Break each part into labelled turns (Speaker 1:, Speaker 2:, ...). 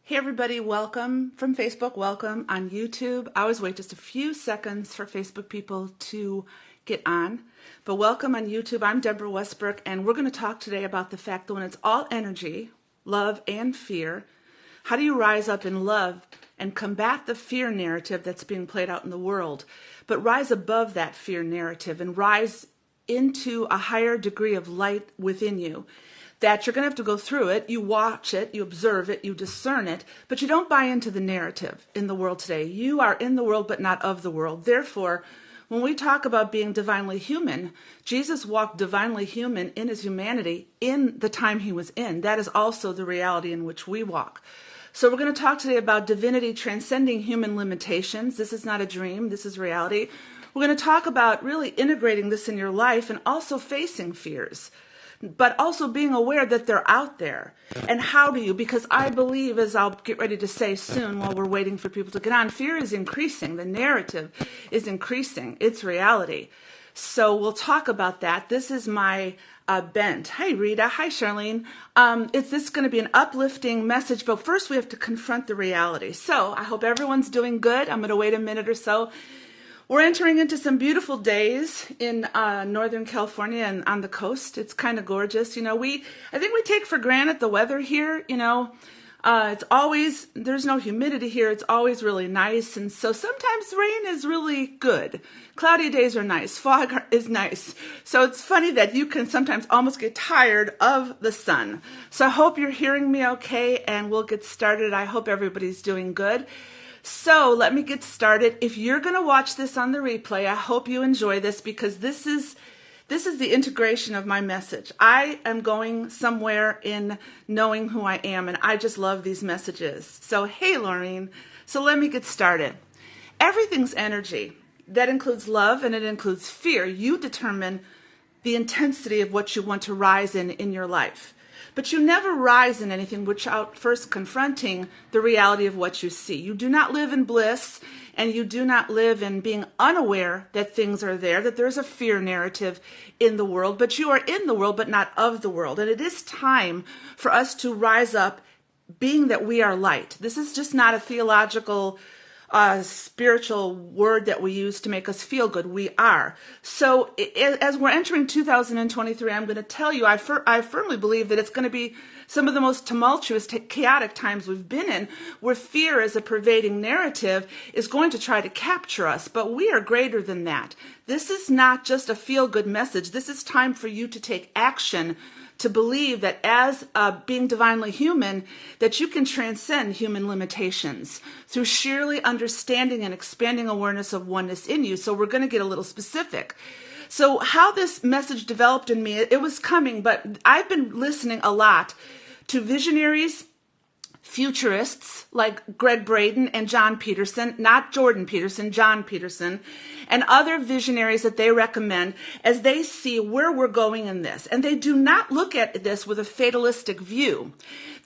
Speaker 1: Hey everybody, welcome from Facebook, welcome on YouTube. I always wait just a few seconds for Facebook people to get on, but welcome on YouTube. I'm Deborah Westbrook, and we're going to talk today about the fact that when it's all energy, love and fear, how do you rise up in love and combat the fear narrative that's being played out in the world, but rise above that fear narrative and rise into a higher degree of light within you. That you're going to have to go through it, you watch it, you observe it, you discern it, but you don't buy into the narrative in the world today. You are in the world, but not of the world. Therefore, when we talk about being divinely human, Jesus walked divinely human in his humanity in the time he was in. That is also the reality in which we walk. So we're going to talk today about divinity transcending human limitations. This is not a dream, this is reality. We're going to talk about really integrating this in your life and also facing fears, but also being aware that they're out there. And how do you? Because I believe, as I'll get ready to say soon while we're waiting for people to get on, fear is increasing. The narrative is increasing. It's reality. So we'll talk about that. This is my bent. Hi, Rita. Hi, Charlene. This is going to be an uplifting message, but first we have to confront the reality. So I hope everyone's doing good. I'm going to wait a minute or so. We're entering into some beautiful days in Northern California and on the coast. It's kind of gorgeous. I think we take for granted the weather here. It's always, there's no humidity here. It's always really nice. And so sometimes rain is really good. Cloudy days are nice. Fog is nice. So it's funny that you can sometimes almost get tired of the sun. So I hope you're hearing me okay, and we'll get started. I hope everybody's doing good. So let me get started. If you're going to watch this on the replay, I hope you enjoy this, because this is the integration of my message. I am going somewhere in knowing who I am, and I just love these messages. So, hey, Laureen. So let me get started. Everything's energy. That includes love and it includes fear. You determine the intensity of what you want to rise in your life. But you never rise in anything without first confronting the reality of what you see. You do not live in bliss, and you do not live in being unaware that things are there, that there's a fear narrative in the world, but you are in the world, but not of the world. And it is time for us to rise up, being that we are light. This is just not a theological spiritual word that we use to make us feel good. We are. So as we're entering 2023, I'm going to tell you, I firmly believe that it's going to be some of the most tumultuous, chaotic times we've been in, where fear as a pervading narrative is going to try to capture us. But we are greater than that. This is not just a feel-good message. This is time for you to take action, to believe that as being divinely human, that you can transcend human limitations through sheerly understanding and expanding awareness of oneness in you. So we're going to get a little specific. So how this message developed in me, it was coming, but I've been listening a lot to visionaries, futurists like Greg Braden and John Peterson, not Jordan Peterson, John Peterson, and other visionaries that they recommend as they see where we're going in this. And they do not look at this with a fatalistic view.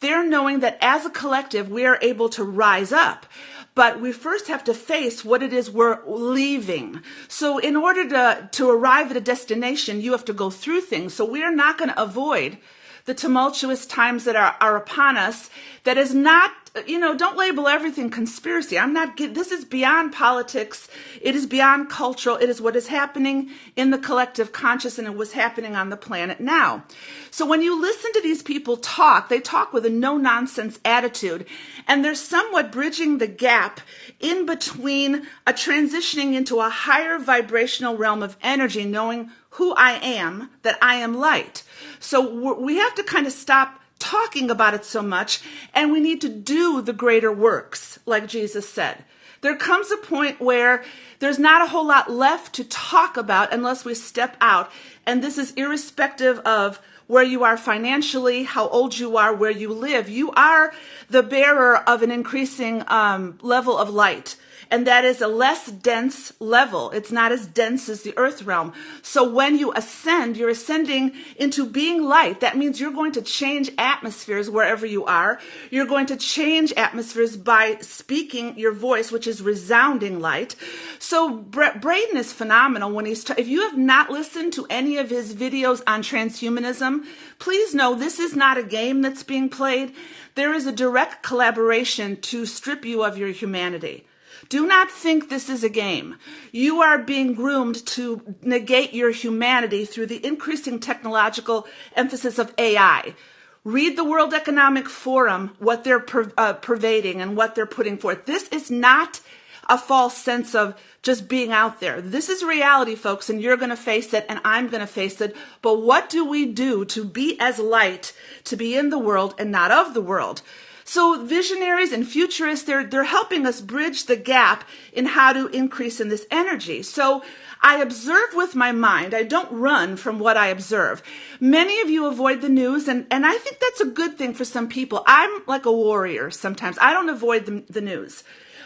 Speaker 1: They're knowing that as a collective, we are able to rise up. But we first have to face what it is we're leaving. So in order to arrive at a destination, you have to go through things. So we are not going to avoid the tumultuous times that are upon us. That is not, don't label everything conspiracy. This is beyond politics. It is beyond cultural. It is what is happening in the collective conscious, and it was happening on the planet now. So when you listen to these people talk, they talk with a no-nonsense attitude, and they're somewhat bridging the gap in between a transitioning into a higher vibrational realm of energy, knowing who I am, that I am light. So we have to kind of stop talking about it so much, and we need to do the greater works, like Jesus said. There comes a point where there's not a whole lot left to talk about unless we step out, and this is irrespective of where you are financially, how old you are, where you live. You are the bearer of an increasing level of light. and that is a less dense level. It's not as dense as the earth realm. So when you ascend, you're ascending into being light. That means you're going to change atmospheres wherever you are. You're going to change atmospheres by speaking your voice, which is resounding light. So Braden is phenomenal when if you have not listened to any of his videos on transhumanism, please know this is not a game that's being played. There is a direct collaboration to strip you of your humanity. Do not think this is a game. You are being groomed to negate your humanity through the increasing technological emphasis of AI. Read the World Economic Forum, what they're pervading and what they're putting forth. This is not a false sense of just being out there. This is reality, folks, and you're going to face it, and I'm going to face it. But what do we do to be as light, to be in the world and not of the world? So visionaries and futurists, they're helping us bridge the gap in how to increase in this energy. So I observe with my mind. I don't run from what I observe. Many of you avoid the news, and I think that's a good thing for some people. I'm like a warrior sometimes. I don't avoid the news.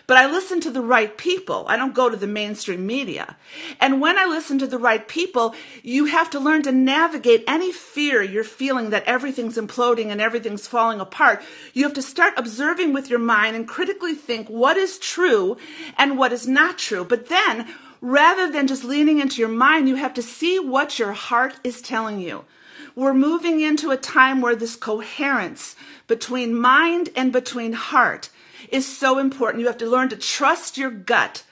Speaker 1: But I listen to the right people. I don't go to the mainstream media. And when I listen to the right people, you have to learn to navigate any fear you're feeling that everything's imploding and everything's falling apart. You have to start observing with your mind and critically think what is true and what is not true. But then, rather than just leaning into your mind, you have to see what your heart is telling you. We're moving into a time where this coherence between mind and between heart is so important. You have to learn to trust your gut,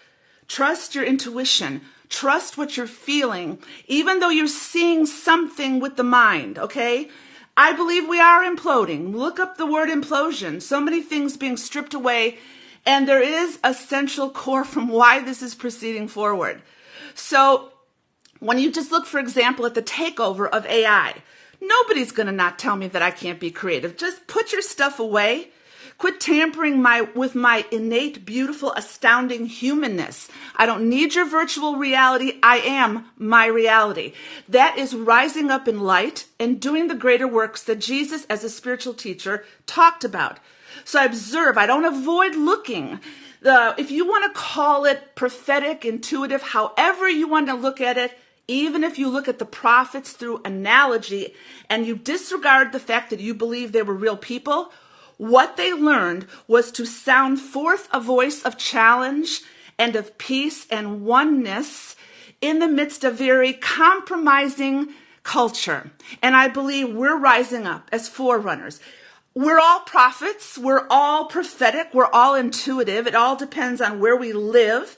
Speaker 1: trust your intuition, trust what you're feeling, even though you're seeing something with the mind, okay? I believe we are imploding. Look up the word implosion. So many things being stripped away, and there is a central core from why this is proceeding forward. So when you just look, for example, at the takeover of AI, nobody's going to not tell me that I can't be creative. Just put your stuff away. Quit tampering with my innate, beautiful, astounding humanness. I don't need your virtual reality. I am my reality. That is rising up in light and doing the greater works that Jesus, as a spiritual teacher, talked about. So I observe. I don't avoid looking. If you want to call it prophetic, intuitive, however you want to look at it, even if you look at the prophets through analogy and you disregard the fact that you believe they were real people, what they learned was to sound forth a voice of challenge and of peace and oneness in the midst of very compromising culture. And I believe we're rising up as forerunners. We're all prophets. We're all prophetic. We're all intuitive. It all depends on where we live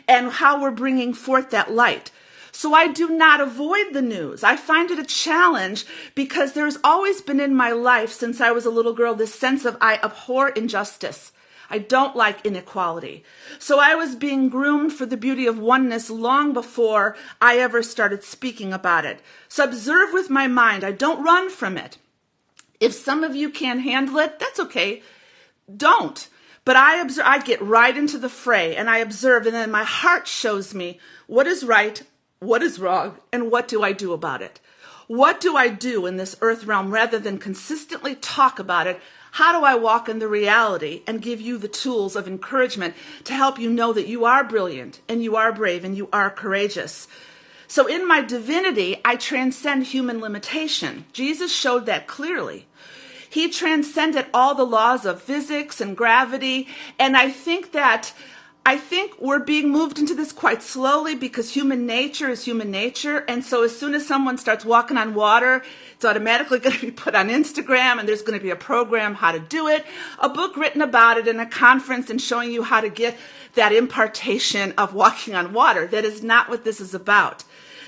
Speaker 1: and how we're bringing forth that light. So I do not avoid the news. I find it a challenge because there's always been in my life since I was a little girl this sense of I abhor injustice. I don't like inequality. So I was being groomed for the beauty of oneness long before I ever started speaking about it. So observe with my mind. I don't run from it. If some of you can't handle it, that's okay. Don't. But I observe. I get right into the fray and I observe, and then my heart shows me what is right, what is wrong, and what do I do about it? What do I do in this earth realm rather than consistently talk about it? How do I walk in the reality and give you the tools of encouragement to help you know that you are brilliant and you are brave and you are courageous? So in my divinity, I transcend human limitation. Jesus showed that clearly. He transcended all the laws of physics and gravity, and I think we're being moved into this quite slowly because human nature is human nature. And so as soon as someone starts walking on water, it's automatically going to be put on Instagram, and there's going to be a program how to do it, a book written about it, and a conference and showing you how to get that impartation of walking on water. That is not what this is about.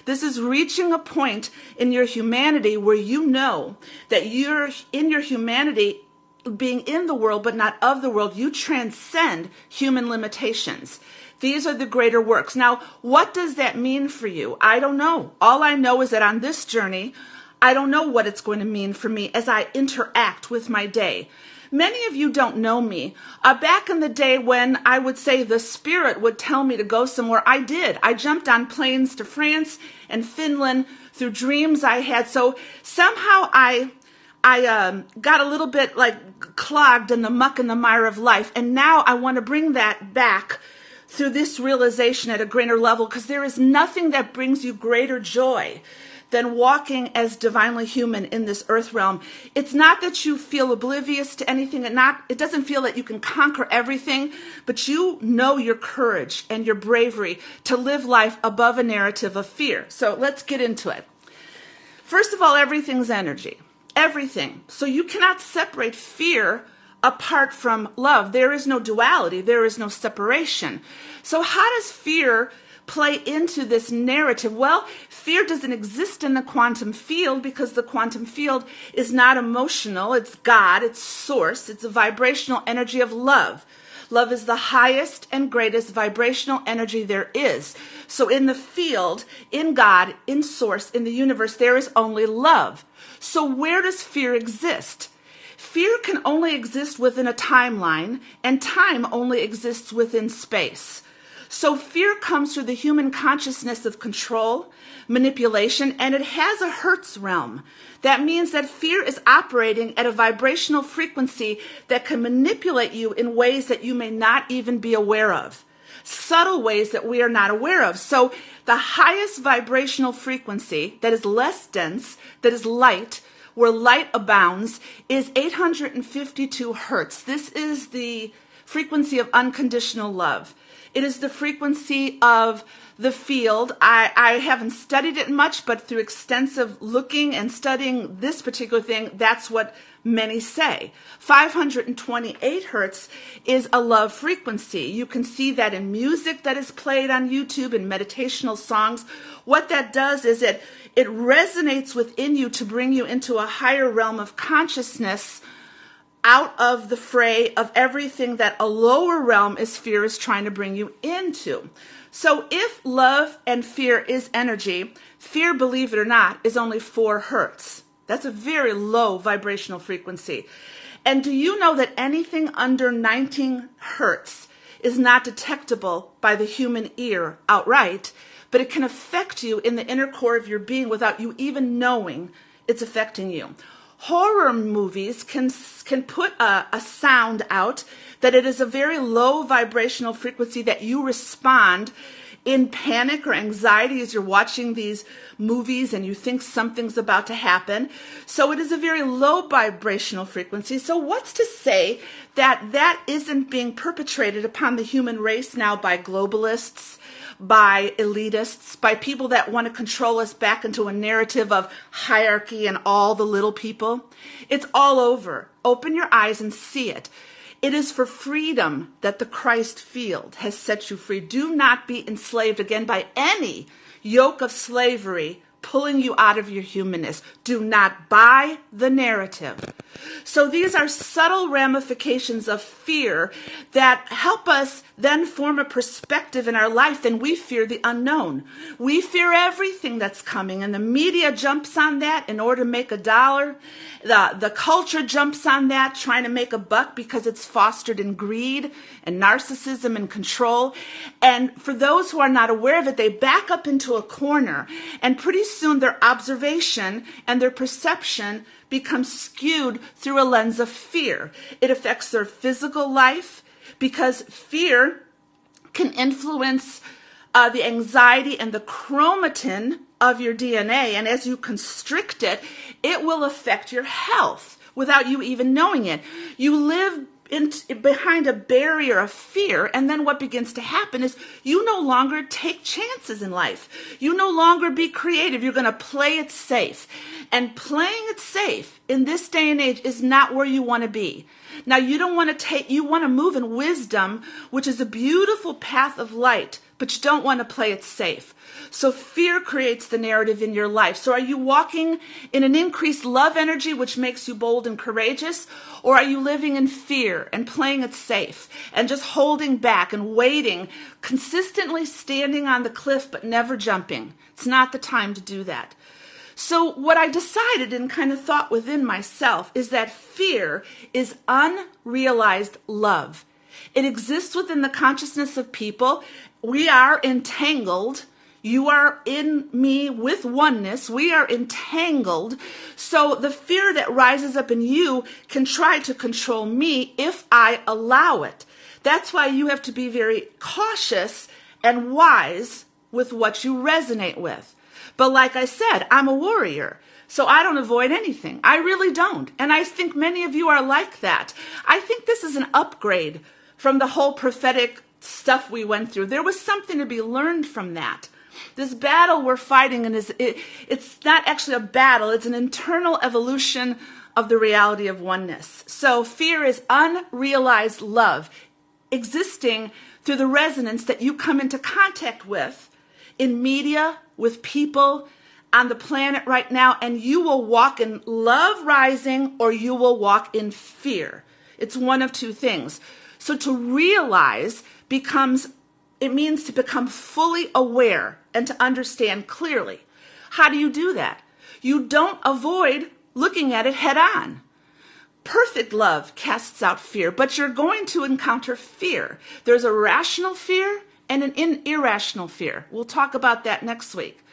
Speaker 1: This is reaching a point in your humanity where you know that you're in your humanity, being in the world but not of the world, you transcend human limitations. These are the greater works. Now, what does that mean for you? I don't know. All I know is that on this journey, I don't know what it's going to mean for me as I interact with my day. Many of you don't know me. Back in the day when I would say the spirit would tell me to go somewhere, I did. I jumped on planes to France and Finland through dreams I had. So somehow I got a little bit like clogged in the muck and the mire of life. And now I want to bring that back through this realization at a greater level, because there is nothing that brings you greater joy than walking as divinely human in this earth realm. It's not that you feel oblivious to anything, it doesn't feel that you can conquer everything, but you know your courage and your bravery to live life above a narrative of fear. So let's get into it. First of all, everything's energy. Everything. So you cannot separate fear apart from love. There is no duality. There is no separation. So how does fear play into this narrative? Well, fear doesn't exist in the quantum field because the quantum field is not emotional. It's God, it's source, it's a vibrational energy of love. Love is the highest and greatest vibrational energy there is. So in the field, in God, in source, in the universe, there is only love. So where does fear exist? Fear can only exist within a timeline, and time only exists within space. So fear comes through the human consciousness of control, manipulation, and it has a Hertz realm. That means that fear is operating at a vibrational frequency that can manipulate you in ways that you may not even be aware of. Subtle ways that we are not aware of. So the highest vibrational frequency that is less dense, that is light, where light abounds, is 852 Hertz. This is the frequency of unconditional love. It is the frequency of the field. I haven't studied it much, but through extensive looking and studying this particular thing, that's what many say. 528 Hertz is a love frequency. You can see that in music that is played on YouTube and meditational songs. What that does is it resonates within you to bring you into a higher realm of consciousness, out of the fray of everything that a lower realm is fear is trying to bring you into. So if love and fear is energy, fear, believe it or not, is only 4 Hertz. That's a very low vibrational frequency. And do you know that anything under 19 Hertz is not detectable by the human ear outright, but it can affect you in the inner core of your being without you even knowing it's affecting you? Horror movies can put a sound out that it is a very low vibrational frequency that you respond in panic or anxiety as you're watching these movies and you think something's about to happen. So it is a very low vibrational frequency. So what's to say that that isn't being perpetrated upon the human race now by globalists, by elitists, by people that want to control us back into a narrative of hierarchy and all the little people? It's all over. Open your eyes and see it. It is for freedom that the Christ field has set you free. Do not be enslaved again by any yoke of slavery pulling you out of your humanness. Do not buy the narrative. So these are subtle ramifications of fear that help us then form a perspective in our life. Then we fear the unknown. We fear everything that's coming, and the media jumps on that in order to make a dollar. The culture jumps on that, trying to make a buck because it's fostered in greed and narcissism and control. And for those who are not aware of it, they back up into a corner, and pretty soon their observation and their perception becomes skewed through a lens of fear. It affects their physical life because fear can influence the anxiety and the chromatin of your DNA. And as you constrict it, it will affect your health without you even knowing it. You live behind a barrier of fear, and then what begins to happen is you no longer take chances in life. You no longer be creative. You're going to play it safe. And playing it safe in this day and age is not where you want to be. Now, you want to move in wisdom, which is a beautiful path of light, but you don't want to play it safe. So fear creates the narrative in your life. So are you walking in an increased love energy, which makes you bold and courageous? Or are you living in fear and playing it safe and just holding back and waiting, consistently standing on the cliff but never jumping? It's not the time to do that. So what I decided and kind of thought within myself is that fear is unrealized love. It exists within the consciousness of people. We are entangled. You are in me with oneness. We are entangled. So the fear that rises up in you can try to control me if I allow it. That's why you have to be very cautious and wise with what you resonate with. But like I said, I'm a warrior, so I don't avoid anything. I really don't. And I think many of you are like that. I think this is an upgrade from the whole prophetic stuff we went through. There was something to be learned from that. This battle we're fighting, and it's not actually a battle, it's an internal evolution of the reality of oneness. So fear is unrealized love, existing through the resonance that you come into contact with in media, with people on the planet right now, and you will walk in love rising or you will walk in fear. It's one of two things. So to realize it means to become fully aware and to understand clearly. How do you do that? You don't avoid looking at it head on. Perfect love casts out fear, but you're going to encounter fear. There's a rational fear and an irrational fear. We'll talk about that next week.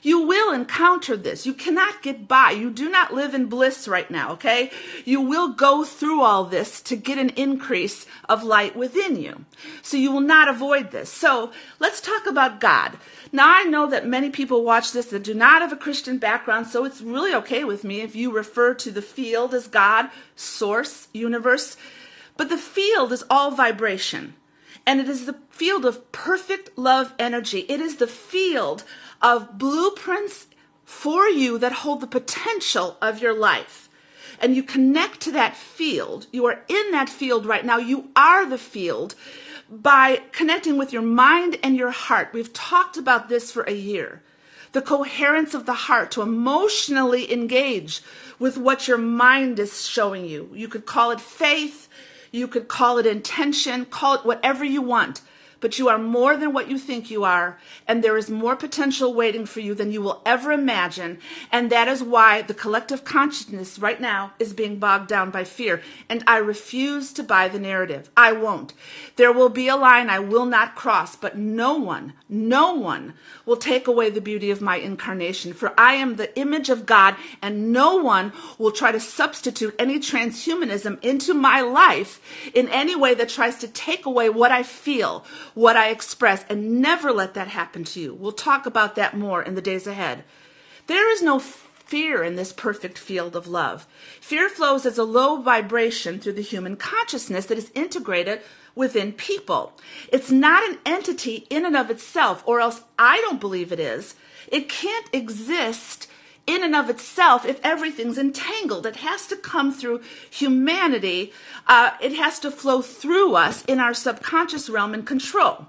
Speaker 1: You will encounter this. You cannot get by. You do not live in bliss right now, okay? You will go through all this to get an increase of light within you. So you will not avoid this. So let's talk about God. Now, I know that many people watch this that do not have a Christian background, so it's really okay with me if you refer to the field as God, source, universe. But the field is all vibration. And it is the field of perfect love energy. It is the field of blueprints for you that hold the potential of your life. And you connect to that field. You are in that field right now. You are the field by connecting with your mind and your heart. We've talked about this for a year. The coherence of the heart to emotionally engage with what your mind is showing you. You could call it faith. You could call it intention, call it whatever you want, but you are more than what you think you are, and there is more potential waiting for you than you will ever imagine, and that is why the collective consciousness right now is being bogged down by fear, and I refuse to buy the narrative. I won't. There will be a line I will not cross, but no one will take away the beauty of my incarnation, for I am the image of God, and no one will try to substitute any transhumanism into my life in any way that tries to take away what I feel, what I express, and never let that happen to you. We'll talk about that more in the days ahead. There is no fear in this perfect field of love. Fear flows as a low vibration through the human consciousness that is integrated within people. It's not an entity in and of itself, or else I don't believe it is. It can't exist in and of itself if everything's entangled. It has to come through humanity. It has to flow through us in our subconscious realm and control.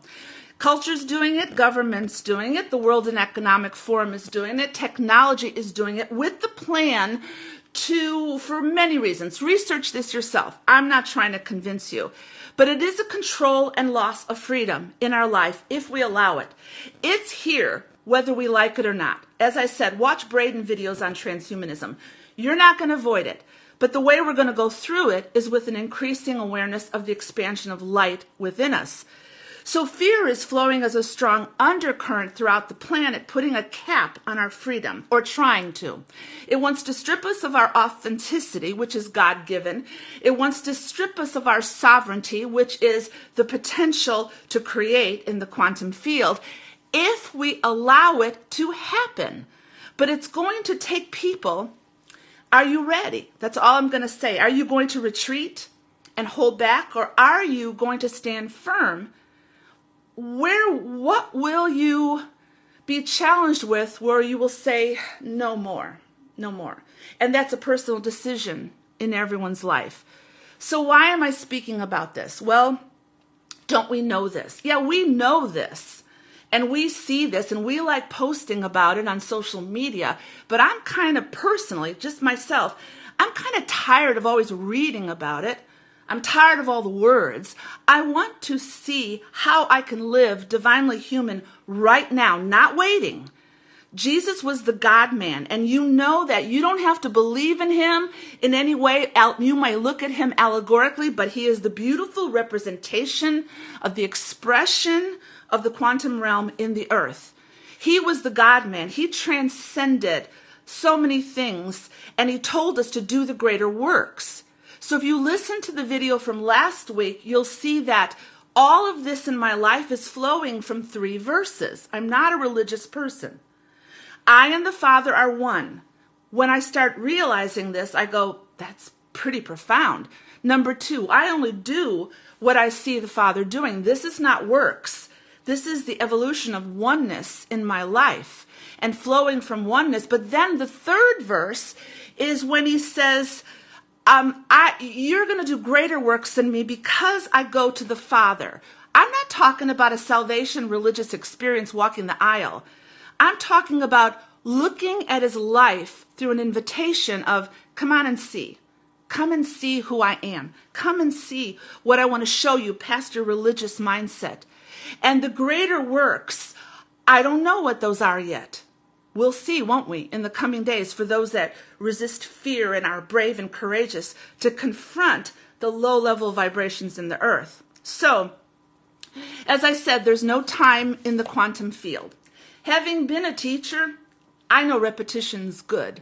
Speaker 1: Culture's doing it, government's doing it, the World Economic Forum is doing it, technology is doing it with the plan for many reasons. Research this yourself. I'm not trying to convince you. But it is a control and loss of freedom in our life if we allow it. It's here, whether we like it or not. As I said, watch Braden videos on transhumanism. You're not going to avoid it. But the way we're going to go through it is with an increasing awareness of the expansion of light within us. So fear is flowing as a strong undercurrent throughout the planet, putting a cap on our freedom, or trying to. It wants to strip us of our authenticity, which is God-given. It wants to strip us of our sovereignty, which is the potential to create in the quantum field, if we allow it to happen. But it's going to take people. Are you ready? That's all I'm going to say. Are you going to retreat and hold back, or are you going to stand firm? What will you be challenged with where you will say, no more, no more? And that's a personal decision in everyone's life. So why am I speaking about this? Well, don't we know this? Yeah, we know this. And we see this, and we like posting about it on social media. But I'm kind of personally, just myself, I'm kind of tired of always reading about it. I'm tired of all the words. I want to see how I can live divinely human right now, not waiting. Jesus was the God-man, and you know that. You don't have to believe in him in any way. You might look at him allegorically, but he is the beautiful representation of the expression of the quantum realm in the earth. He was the God-man. He transcended so many things, and he told us to do the greater works. So if you listen to the video from last week, you'll see that all of this in my life is flowing from 3 verses. I'm not a religious person. I and the Father are one. When I start realizing this, I go, that's pretty profound. Number 2, I only do what I see the Father doing. This is not works. This is the evolution of oneness in my life and flowing from oneness. But then the 3rd verse is when he says, you're going to do greater works than me because I go to the Father. I'm not talking about a salvation religious experience walking the aisle. I'm talking about looking at his life through an invitation of, come on and see. Come and see who I am. Come and see what I want to show you past your religious mindset. And the greater works, I don't know what those are yet. We'll see, won't we, in the coming days, for those that resist fear and are brave and courageous to confront the low-level vibrations in the earth. So, as I said, there's no time in the quantum field. Having been a teacher, I know repetition's good.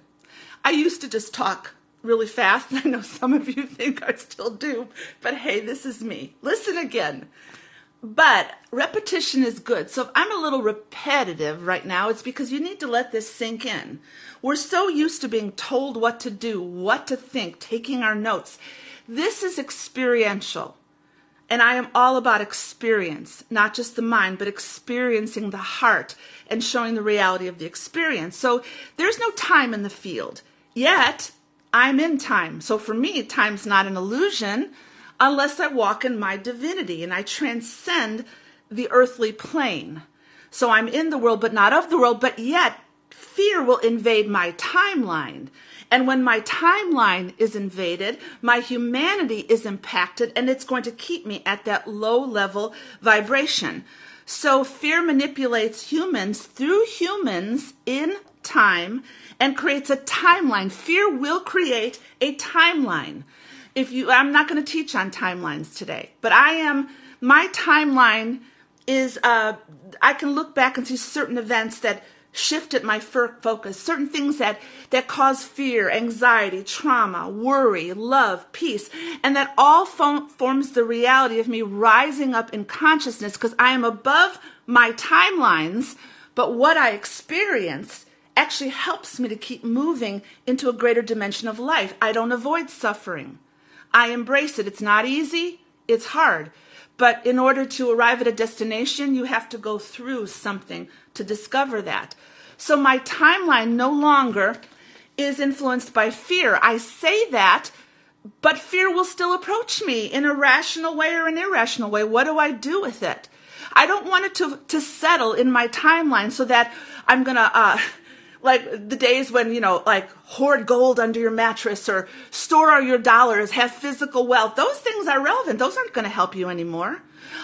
Speaker 1: I used to just talk really fast. I know some of you think I still do, but hey, this is me. Listen again. But repetition is good. So if I'm a little repetitive right now, it's because you need to let this sink in. We're so used to being told what to do, what to think, taking our notes. This is experiential. And I am all about experience, not just the mind, but experiencing the heart and showing the reality of the experience. So there's no time in the field. Yet, I'm in time. So for me, time's not an illusion unless I walk in my divinity and I transcend the earthly plane. So I'm in the world, but not of the world, but yet fear will invade my timeline. And when my timeline is invaded, my humanity is impacted, and it's going to keep me at that low-level vibration. So fear manipulates humans through humans in time and creates a timeline. Fear will create a timeline. I'm not going to teach on timelines today, but my timeline is, I can look back and see certain events that shifted my focus, certain things that cause fear, anxiety, trauma, worry, love, peace, and that all forms the reality of me rising up in consciousness because I am above my timelines, but what I experience actually helps me to keep moving into a greater dimension of life. I don't avoid suffering. I embrace it. It's not easy. It's hard. But in order to arrive at a destination, you have to go through something to discover that. So my timeline no longer is influenced by fear. I say that, but fear will still approach me in a rational way or an irrational way. What do I do with it? I don't want it to settle in my timeline so that I'm going to... like the days when, like hoard gold under your mattress or store all your dollars, have physical wealth. Those things are relevant. Those aren't going to help you anymore.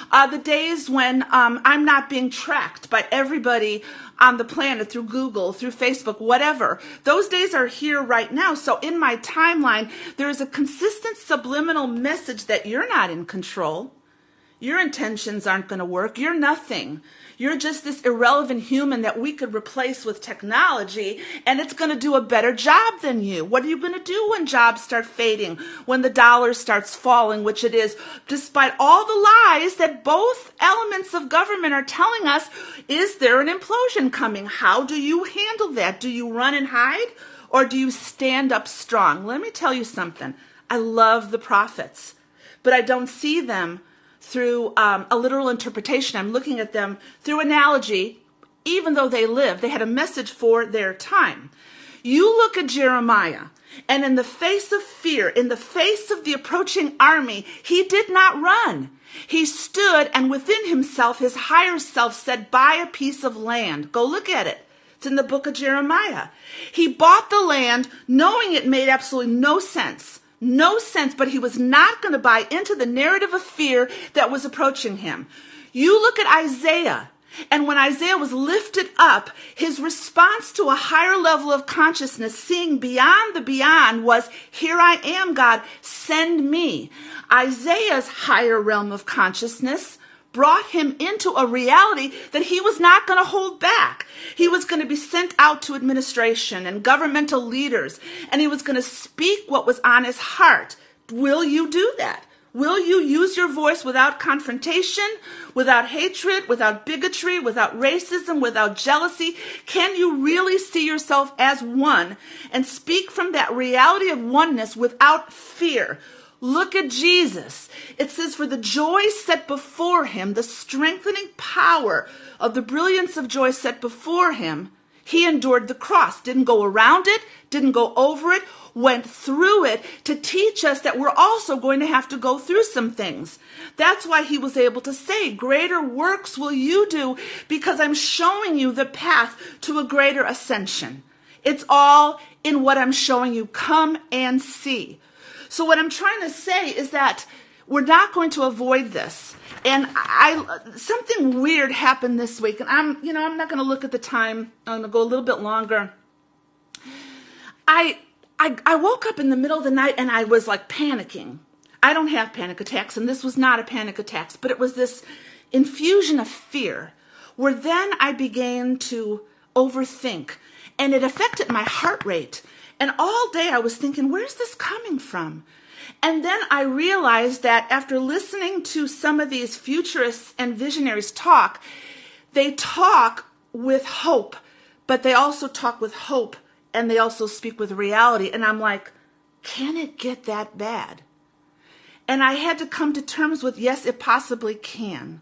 Speaker 1: The days when I'm not being tracked by everybody on the planet through Google, through Facebook, whatever. Those days are here right now. So in my timeline, there is a consistent subliminal message that you're not in control. Your intentions aren't going to work. You're nothing. You're just this irrelevant human that we could replace with technology, and it's going to do a better job than you. What are you going to do when jobs start fading, when the dollar starts falling, which it is, despite all the lies that both elements of government are telling us? Is there an implosion coming? How do you handle that? Do you run and hide, or do you stand up strong? Let me tell you something. I love the prophets, but I don't see them through a literal interpretation. I'm looking at them through analogy. Even though they lived, they had a message for their time. You look at Jeremiah, and in the face of fear, in the face of the approaching army, he did not run. He stood, and within himself, his higher self said, buy a piece of land. Go look at it. It's in the book of Jeremiah. He bought the land knowing it made absolutely no sense. No sense, but he was not going to buy into the narrative of fear that was approaching him. You look at Isaiah, and when Isaiah was lifted up, his response to a higher level of consciousness, seeing beyond the beyond, was, here I am, God, send me. Isaiah's higher realm of consciousness brought him into a reality that he was not going to hold back. He was going to be sent out to administration and governmental leaders, and he was going to speak what was on his heart Will you do that? Will you use your voice without confrontation, without hatred, without bigotry, without racism, without jealousy? Can you really see yourself as one and speak from that reality of oneness without fear? Look at Jesus. It says, for the joy set before him, the strengthening power of the brilliance of joy set before him, he endured the cross, didn't go around it, didn't go over it, went through it to teach us that we're also going to have to go through some things. That's why he was able to say, greater works will you do because I'm showing you the path to a greater ascension. It's all in what I'm showing you. Come and see. So what I'm trying to say is that we're not going to avoid this. And something weird happened this week, and I'm not going to look at the time. I'm going to go a little bit longer. I woke up in the middle of the night and I was like panicking. I don't have panic attacks, and this was not a panic attack, but it was this infusion of fear where then I began to overthink, and it affected my heart rate. And all day I was thinking, where's this coming from? And then I realized that after listening to some of these futurists and visionaries talk, they talk with hope, but they also talk with hope and they also speak with reality. And I'm like, can it get that bad? And I had to come to terms with, yes, it possibly can.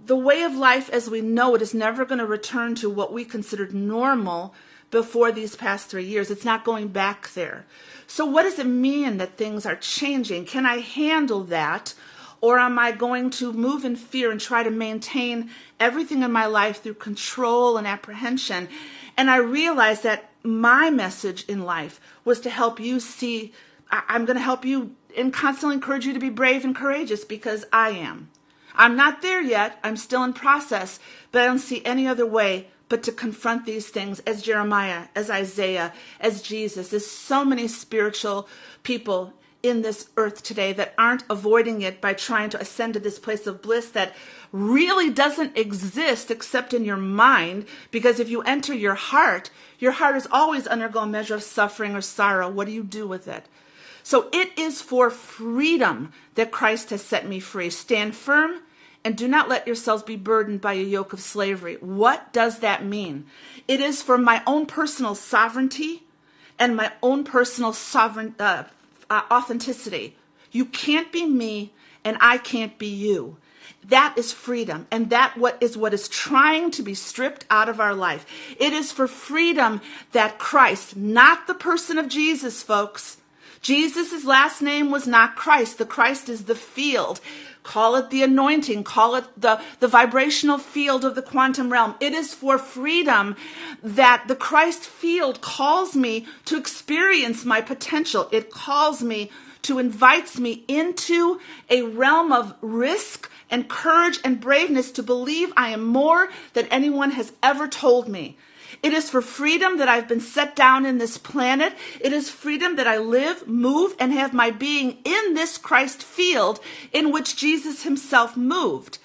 Speaker 1: The way of life as we know it is never going to return to what we considered normal before these past 3 years. It's not going back there. So what does it mean that things are changing? Can I handle that? Or am I going to move in fear and try to maintain everything in my life through control and apprehension? And I realized that my message in life was to help you see, I'm going to help you and constantly encourage you to be brave and courageous, because I am. I'm not there yet. I'm still in process, but I don't see any other way but to confront these things as Jeremiah, as Isaiah, as Jesus. There's so many spiritual people in this earth today that aren't avoiding it by trying to ascend to this place of bliss that really doesn't exist except in your mind, because if you enter your heart is always undergo a measure of suffering or sorrow. What do you do with it? So it is for freedom that Christ has set me free. Stand firm and do not let yourselves be burdened by a yoke of slavery. What does that mean? It is for my own personal sovereignty and my own personal authenticity. You can't be me and I can't be you. That is freedom, and that is what is trying to be stripped out of our life. It is for freedom that Christ, not the person of Jesus, folks. Jesus' last name was not Christ. The Christ is the field. Call it the anointing. Call it the vibrational field of the quantum realm. It is for freedom that the Christ field calls me to experience my potential. It calls me to invites me into a realm of risk and courage and braveness to believe I am more than anyone has ever told me. It is for freedom that I've been set down in this planet. It is freedom that I live, move, and have my being in this Christ field in which Jesus himself moved.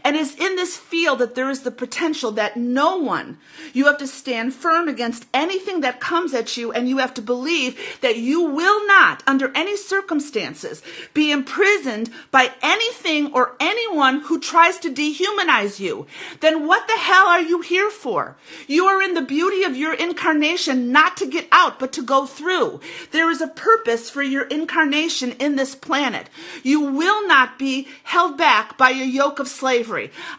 Speaker 1: And it's in this field that there is the potential that you have to stand firm against anything that comes at you, and you have to believe that you will not, under any circumstances, be imprisoned by anything or anyone who tries to dehumanize you. Then what the hell are you here for? You are in the beauty of your incarnation not to get out, but to go through. There is a purpose for your incarnation in this planet. You will not be held back by a yoke of slavery.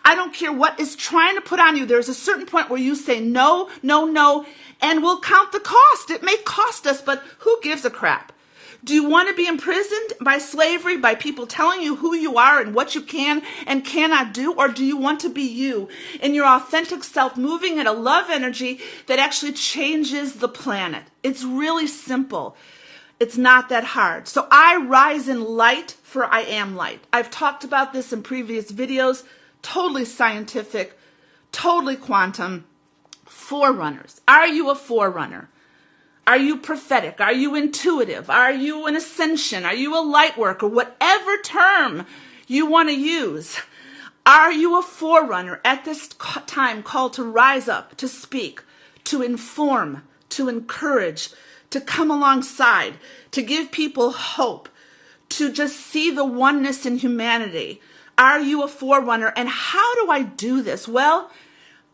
Speaker 1: I don't care what is trying to put on you. There's a certain point where you say no, no, no, and we'll count the cost. It may cost us, but who gives a crap? Do you want to be imprisoned by slavery, by people telling you who you are and what you can and cannot do? Or do you want to be you in your authentic self, moving in a love energy that actually changes the planet? It's really simple. It's not that hard. So I rise in light, for I am light. I've talked about this in previous videos, totally scientific, totally quantum. Forerunners. Are you a forerunner? Are you prophetic? Are you intuitive? Are you an ascension? Are you a light worker? Whatever term you want to use. Are you a forerunner at this time called to rise up, to speak, to inform, to encourage, to come alongside, to give people hope, to just see the oneness in humanity? Are you a forerunner? And how do I do this? Well,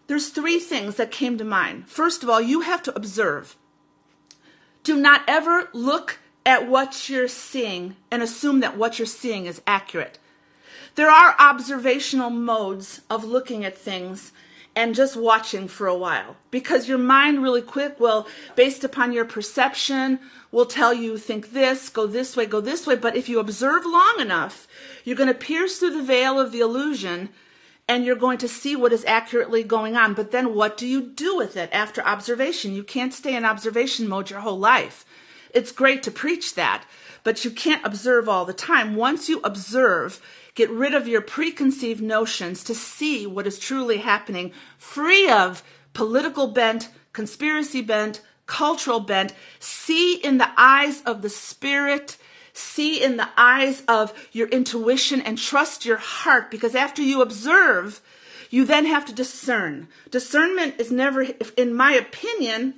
Speaker 1: there's three things that came to mind. First of all, you have to observe. Do not ever look at what you're seeing and assume that what you're seeing is accurate. There are observational modes of looking at things and just watching for a while, because your mind really quick will, based upon your perception, will tell you, think this, go this way, go this way. But if you observe long enough, you're going to pierce through the veil of the illusion and you're going to see what is accurately going on. But then what do you do with it after observation? You can't stay in observation mode your whole life. It's great to preach that, but you can't observe all the time. Once you observe, get rid of your preconceived notions to see what is truly happening, free of political bent, conspiracy bent, cultural bent. See in the eyes of the Spirit, see in the eyes of your intuition, and trust your heart, because after you observe, you then have to discern. Discernment is never, in my opinion,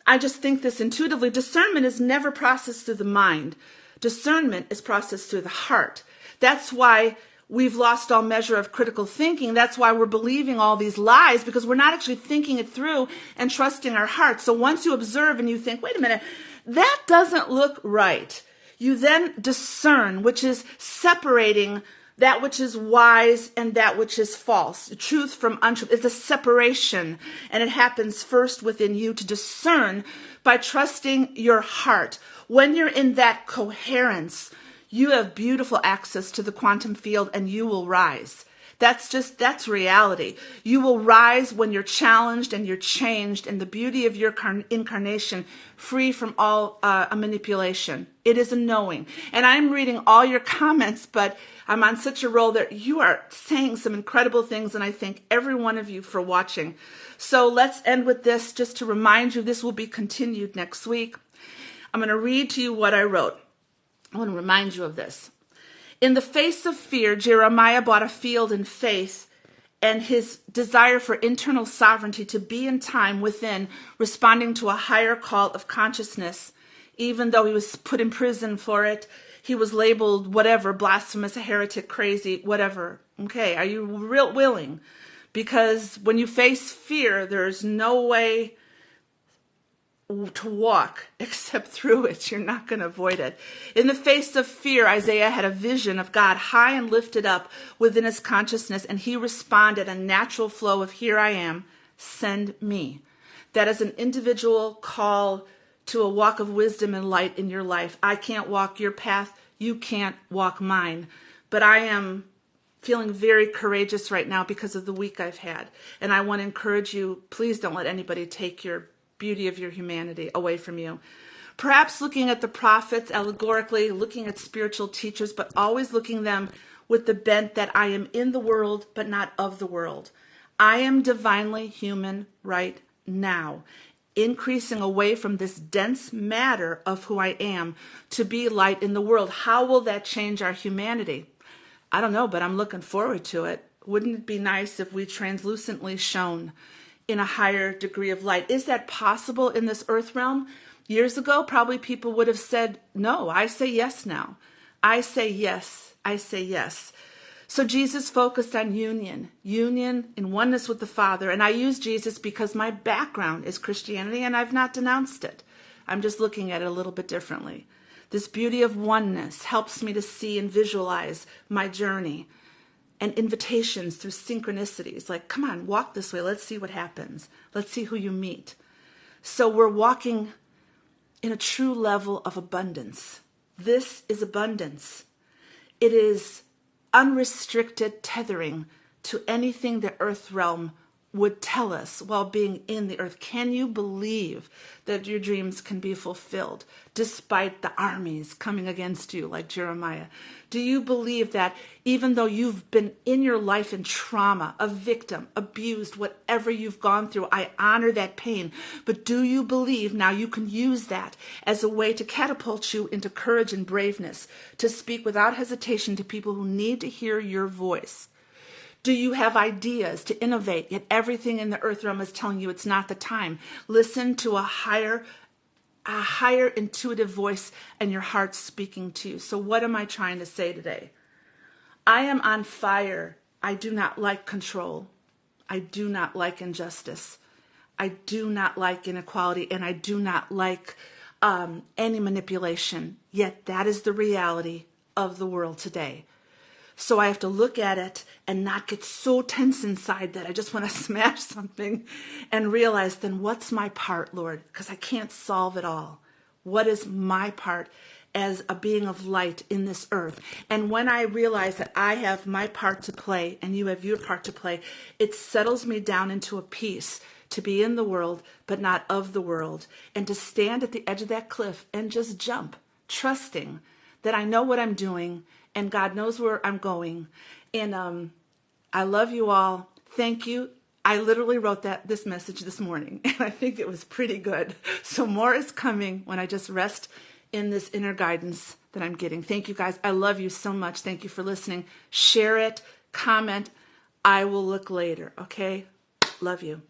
Speaker 1: I just think this intuitively, discernment is never processed through the mind. Discernment is processed through the heart. That's why we've lost all measure of critical thinking. That's why we're believing all these lies, because we're not actually thinking it through and trusting our heart. So once you observe and you think, wait a minute, that doesn't look right, you then discern, which is separating that which is wise and that which is false, truth from untruth. It's a separation, and it happens first within you to discern by trusting your heart. When you're in that coherence, you have beautiful access to the quantum field, and you will rise. That's reality. You will rise when you're challenged and you're changed, and the beauty of your incarnation, free from all manipulation. It is a knowing. And I'm reading all your comments, but I'm on such a roll that you are saying some incredible things, and I thank every one of you for watching. So let's end with this, just to remind you, this will be continued next week. I'm going to read to you what I wrote. I want to remind you of this. In the face of fear, Jeremiah bought a field in faith, and his desire for internal sovereignty to be in time within, responding to a higher call of consciousness. Even though he was put in prison for it, he was labeled whatever, blasphemous, a heretic, crazy, whatever. Okay, are you real willing? Because when you face fear, there's no way to walk except through it. You're not going to avoid it. In the face of fear, Isaiah had a vision of God high and lifted up within his consciousness, and he responded a natural flow of, here I am, send me. That is an individual call to a walk of wisdom and light in your life. I can't walk your path. You can't walk mine. But I am feeling very courageous right now because of the week I've had. And I want to encourage you, please don't let anybody take your beauty of your humanity away from you. Perhaps looking at the prophets allegorically, looking at spiritual teachers, but always looking them with the bent that I am in the world, but not of the world. I am divinely human right now, increasing away from this dense matter of who I am to be light in the world. How will that change our humanity? I don't know, but I'm looking forward to it. Wouldn't it be nice if we translucently shone in a higher degree of light? Is that possible in this earth realm? Years ago, probably people would have said, no. I say yes now. I say yes. I say yes. So Jesus focused on union in oneness with the Father. And I use Jesus because my background is Christianity, and I've not denounced it. I'm just looking at it a little bit differently. This beauty of oneness helps me to see and visualize my journey, and invitations through synchronicities, like, come on, walk this way. Let's see what happens. Let's see who you meet. So we're walking in a true level of abundance. This is abundance. It is unrestricted tethering to anything the earth realm would tell us while being in the earth. Can you believe that your dreams can be fulfilled despite the armies coming against you, like Jeremiah? Do you believe that even though you've been in your life in trauma, a victim, abused, whatever you've gone through, I honor that pain, but do you believe now you can use that as a way to catapult you into courage and braveness, to speak without hesitation to people who need to hear your voice? Do you have ideas to innovate, yet everything in the earth realm is telling you it's not the time? Listen to a higher a higher intuitive voice and your heart speaking to you. So what am I trying to say today? I am on fire. I do not like control. I do not like injustice. I do not like inequality, and I do not like any manipulation. Yet that is the reality of the world today. So I have to look at it and not get so tense inside that I just want to smash something, and realize, then what's my part, Lord? Because I can't solve it all. What is my part as a being of light in this earth? And when I realize that I have my part to play and you have your part to play, it settles me down into a peace to be in the world, but not of the world, and to stand at the edge of that cliff and just jump, trusting that I know what I'm doing and God knows where I'm going. And I love you all. Thank you. I literally wrote this message this morning, and I think it was pretty good. So more is coming when I just rest in this inner guidance that I'm getting. Thank you, guys. I love you so much. Thank you for listening. Share it, comment. I will look later, okay? Love you.